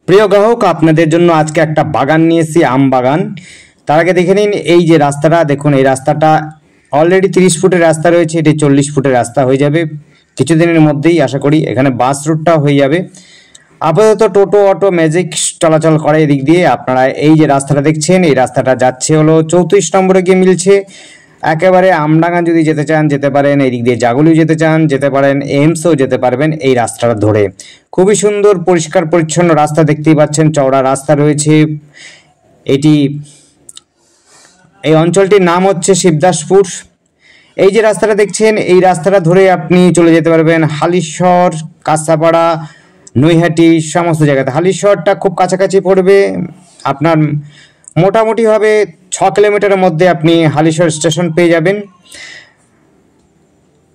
প্রিয় গ্রাহক, আপনাদের জন্য আজকে একটা বাগান নিয়েছি, আম বাগান। তার আগে দেখে নিন এই যে রাস্তাটা, দেখুন এই রাস্তাটা অলরেডি 30 ফুটের রাস্তা রয়েছে, এটি 40 ফুটের রাস্তা হয়ে যাবে কিছুদিনের মধ্যেই, আশা করি। এখানে বাস রুটটাও হয়ে যাবে। আপাতত টোটো, অটো, ম্যাজিক চলাচল করে এদিক দিয়ে। আপনারা এই যে রাস্তাটা দেখছেন, এই রাস্তাটা যাচ্ছে হলো 34 নম্বরে গিয়ে মিলছে। একেবারে আমডাঙ্গা যদি যেতে চান যেতে পারেন, এই দিক দিয়ে জাগুলিও যেতে চান যেতে পারেন, এমসও যেতে পারবেন এই রাস্তাটা ধরে। খুবই সুন্দর পরিষ্কার পরিচ্ছন্ন রাস্তা দেখতেই পাচ্ছেন, চওড়া রাস্তা রয়েছে। এই অঞ্চলটির নাম হচ্ছে শিবদাসপুর। এই যে রাস্তাটা দেখছেন, এই রাস্তাটা ধরে আপনি চলে যেতে পারবেন হালিশহর, কাঁচাপাড়া, নৈহাটি, সমস্ত জায়গাতে। হালিশহরটা খুব কাছাকাছি পড়বে আপনার, মোটামুটিভাবে 6 কিলোমিটারের মধ্যে আপনি হালিশহর স্টেশন পেয়ে যাবেন।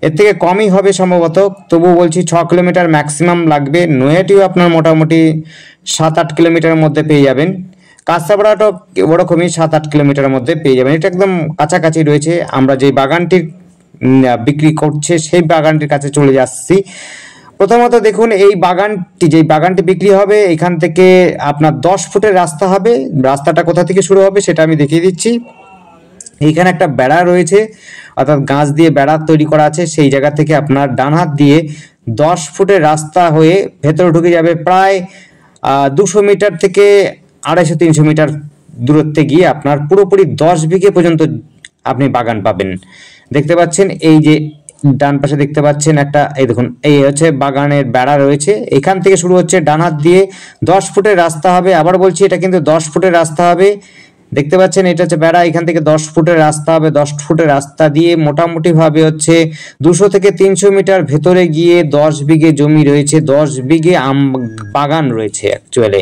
এর থেকে কমই হবে সম্ভবত, তবু বলছি 6 কিলোমিটার ম্যাক্সিমাম লাগবে। নৈহাটিও আপনার মোটামুটি 7-8 কিলোমিটারের মধ্যে পেয়ে যাবেন। কাঁচাপাড়াটাও ওরকমই 7-8 কিলোমিটারের মধ্যে পেয়ে যাবেন। এটা একদম কাছাকাছি রয়েছে। আমরা যে বাগানটির বিক্রি করছে সেই বাগানটির কাছে চলে যাচ্ছি। প্রথমত দেখুন, এই বাগানটি বিক্রি হবে, এখান থেকে আপনার 10 ফুটের রাস্তা হবে। রাস্তাটা কোথা থেকে শুরু হবে সেটা আমি দেখিয়ে দিচ্ছি। এইখানে একটা বেড়া রয়েছে, অর্থাৎ গাছ দিয়ে বেড়া তৈরি করা আছে। সেই জায়গা থেকে আপনার ডান হাত দিয়ে 10 ফুটের রাস্তা হয়ে ভেতরে ঢুকে যাবে। প্রায় 200 মিটার থেকে 250-300 মিটার দূরত্বে গিয়ে আপনার পুরোপুরি 10 বিঘে পর্যন্ত আপনি বাগান পাবেন। দেখতে পাচ্ছেন এই যে ডান পাশে দেখতে পাচ্ছেন একটা, এই দেখুন এই হচ্ছে বাগানের বেড়া রয়েছে। এখান থেকে শুরু হচ্ছে, ডান হাত দিয়ে 10 ফুটের রাস্তা হবে। আবার বলছি, এটা কিন্তু 10 ফুটের রাস্তা হবে। দেখতে পাচ্ছেন এটা হচ্ছে বেড়া, এখান থেকে 10 ফুটের রাস্তা হবে। 10 ফুটের রাস্তা দিয়ে মোটামুটি ভাবে হচ্ছে 200 থেকে 300 মিটার ভেতরে গিয়ে 10 বিঘে জমি রয়েছে। 10 বিঘে আম বাগান রয়েছে, অ্যাকচুয়ালি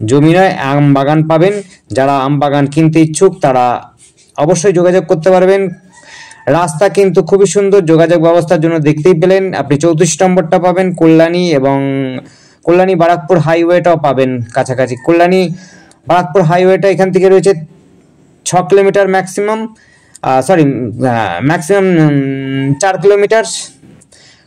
জমি নয়, আম বাগান পাবেন। যারা আম বাগান কিনতে ইচ্ছুক তারা অবশ্যই যোগাযোগ করতে পারবেন। রাস্তা কিন্তু খুবই সুন্দর, যোগাযোগ ব্যবস্থার জন্য দেখতেই পেলেন। আপনি 34 নম্বরটা পাবেন কল্যাণী, এবং কল্যাণী বারাকপুর হাইওয়েটাও পাবেন কাছাকাছি। কল্যাণী বারাকপুর হাইওয়েটা এখান থেকে রয়েছে 6 kilometre maximum, 4 kilometre.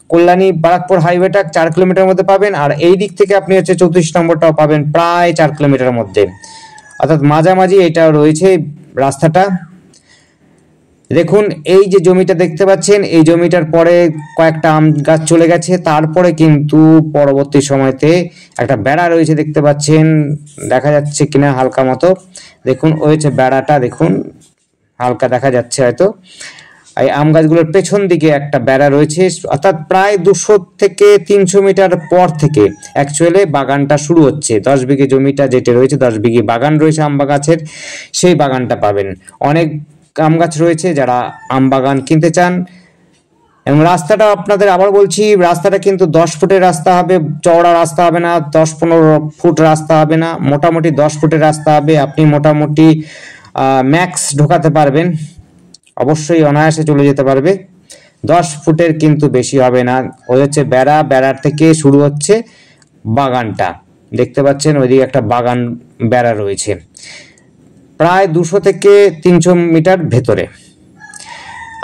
Kalyani Barrackpore হাইওয়েটা 4 কিলোমিটার মধ্যে পাবেন। আর এই দিক থেকে আপনি হচ্ছে 34 নম্বরটাও পাবেন প্রায় 4 কিলোমিটারের মধ্যে, অর্থাৎ মাঝামাঝি এটা রয়েছে রাস্তাটা। দেখুন এই যে জমিটা দেখতে পাচ্ছেন, এই জমিটার পরে কয়েকটা আম গাছ চলে গেছে। তারপরে কিন্তু পরবর্তী সময়তে একটা বেড়া রয়েছে, দেখতে পাচ্ছেন, দেখা যাচ্ছে কিনা হালকা মতো। দেখুন ওই হচ্ছে বেড়াটা, দেখুন হালকা দেখা যাচ্ছে হয়তো। এই আম গাছগুলোর পেছন দিকে একটা বেড়া রয়েছে, অর্থাৎ প্রায় 200 থেকে 300 মিটার পর থেকে অ্যাকচুয়ালি বাগানটা শুরু হচ্ছে। 10 বিঘে জমিটা যেটা রয়েছে, 10 বিঘে বাগান রয়েছে আম গাছের, সেই বাগানটা পাবেন। অনেক আম গাছ রয়েছে যারা আম বাগান কিনতে চান। এবং রাস্তাটা আপনাদের আবার বলছি, রাস্তাটা কিন্তু 10 ফুটের রাস্তা হবে, চওড়া রাস্তা হবে না, 10-15 ফুট রাস্তা হবে না, মোটামুটি 10 ফুটের রাস্তা হবে। আপনি মোটামুটি ম্যাক্স ঢোকাতে পারবেন, অবশ্যই অনায়াসে চলে যেতে পারবে। 10 ফুটের কিন্তু বেশি হবে না। ওই হচ্ছে বেড়ার থেকে শুরু হচ্ছে বাগানটা, দেখতে পাচ্ছেন ওইদিকে একটা বাগান বেড়া রয়েছে প্রায় 200 থেকে 300 মিটার ভেতরে।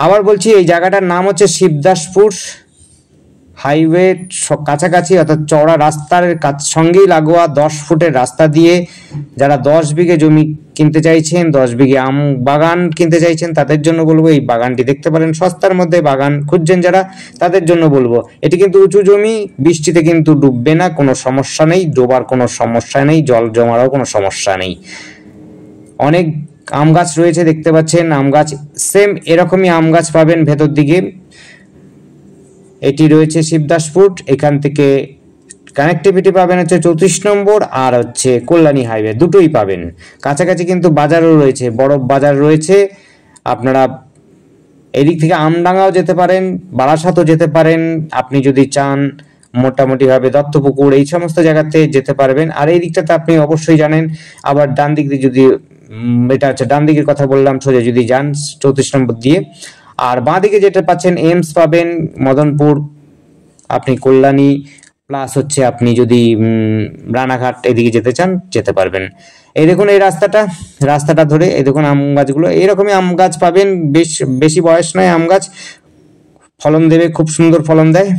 আবার বলছি, এই জায়গাটার নাম হচ্ছে শিবদাসপুর হাইওয়ে কাছাকাছি, অর্থাৎ চওড়া রাস্তার সঙ্গেই লাগোয়া 10 ফুটের রাস্তা দিয়ে যারা 10 বিঘে জমি কিনতে চাইছেন, 10 বিঘে আম বাগান কিনতে চাইছেন, তাদের জন্য বলবো এই বাগানটি দেখতে পারেন। সস্তার মধ্যে বাগান খুঁজছেন যারা, তাদের জন্য বলবো। এটি কিন্তু উঁচু জমি, বৃষ্টিতে কিন্তু ডুববে না, কোনো সমস্যা নেই, ডোবার কোনো সমস্যা নেই, জল জমারও কোনো সমস্যা নেই। অনেক আম গাছ রয়েছে, দেখতে পাচ্ছেন আম গাছ, সেম এরকমই আম গাছ পাবেন ভেতর দিকে। এটি রয়েছে শিবদাসপুর, এখান থেকে কানেক্টিভিটি পাবেন হচ্ছে 34 নম্বর আর হচ্ছে কল্যাণী হাইওয়ে, দুটোই পাবেন। কাছাকাছি কিন্তু বাজারও রয়েছে, বড় বাজার রয়েছে। আপনারা এদিক থেকে আমডাঙ্গাও যেতে পারেন, বারাসাতও যেতে পারেন, আপনি যদি চান মোটামুটি ভাবে দত্তপুকুর, এই সমস্ত জায়গাতে যেতে পারবেন। আর এই দিকটাতে আপনি অবশ্যই জানেন। আবার ডান দিক দিয়ে যদি, এটা হচ্ছে ডান দিকের কথা বললাম, সোজা যদি যান 34 নম্বর দিয়ে, আর বাঁ দিকে যেটা পাচ্ছেন এমস পাবেন, মদনপুর, আপনি কল্যাণী প্লাস হচ্ছে আপনি যদি রানাঘাট এদিকে যেতে চান যেতে পারবেন। এই দেখুন এই রাস্তাটা ধরে এই দেখুন আম গাছগুলো, এইরকমই আম গাছ পাবেন। বেশি বয়স নয় আম গাছ, ফলন দেবে, খুব সুন্দর ফলন দেয়।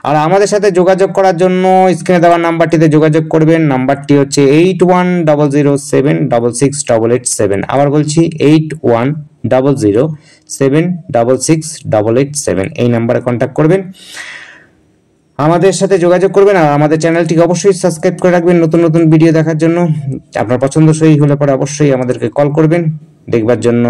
আর আমাদের সাথে যোগাযোগ করার জন্য স্ক্রিনে দেওয়া নাম্বারটিতে যোগাযোগ করবেন। নাম্বারটি হচ্ছে 8100766887। আবার বলছি 8100766887। এই নাম্বারে কন্ট্যাক্ট করবেন, আমাদের সাথে যোগাযোগ করবেন। আর আমাদের চ্যানেলটিকে অবশ্যই সাবস্ক্রাইব করে রাখবেন নতুন নতুন ভিডিও দেখার জন্য। আপনার পছন্দসই হলে পরে অবশ্যই আমাদেরকে কল করবেন দেখবার জন্য।